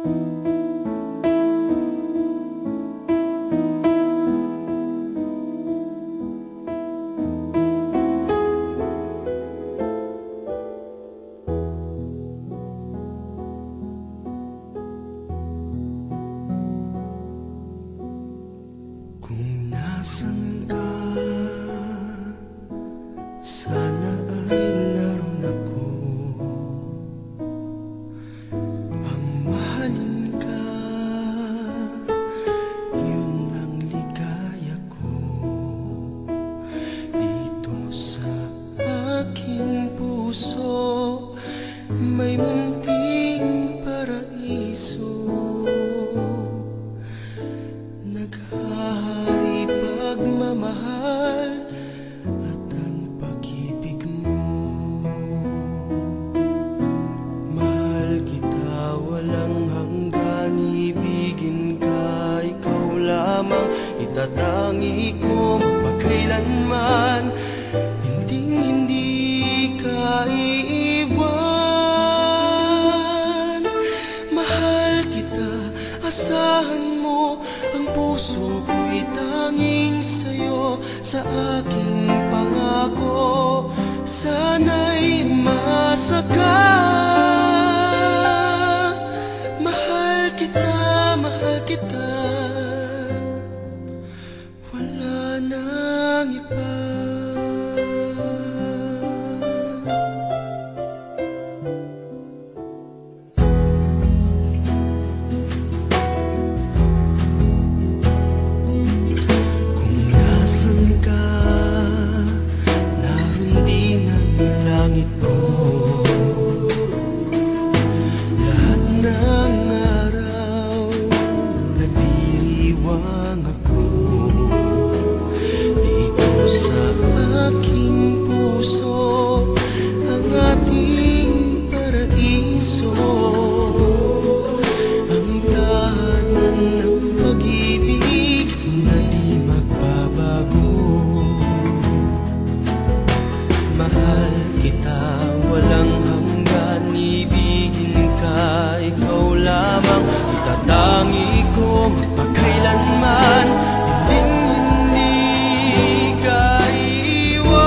Kung nasan ka, sana ay naroon ako. Ang mahalin ka, yun ang ligaya ko. Dito sa aking puso, may munting paraiso. Naghahari pagmamahal at ang pag-ibig mo. Mahal kita, walang hanggan, ibigin ka, ikaw lamang itatangi ko magpakailanman. Hindi ka iiwan. Mahal kita, asahan mo, ang puso ko'y tanging sa'yo. Sa aking pangako, sana'y masaka. Mahal kita, wala nang iba. Langit ko, lahat ng araw nagdiriwang ako. Dito sa aking puso, ang ating paraiso, ang tahanan ng pag-ibig na di magbabago. Mahal kita, walang hanggan, ibigin ka, ikaw lamang itatangi ko magpakailanman. Hindi ka iwan.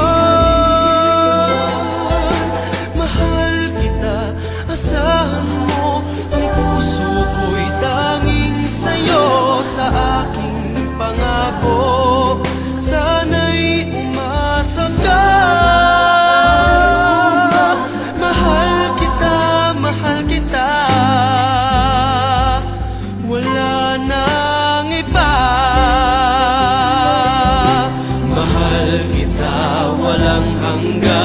Mahal kita, asahan mo, ang puso ko'y tanging sa'yo. Sa aking pangako, sana'y umasa ka. Wala nang iba. Mahal kita, walang hanggan,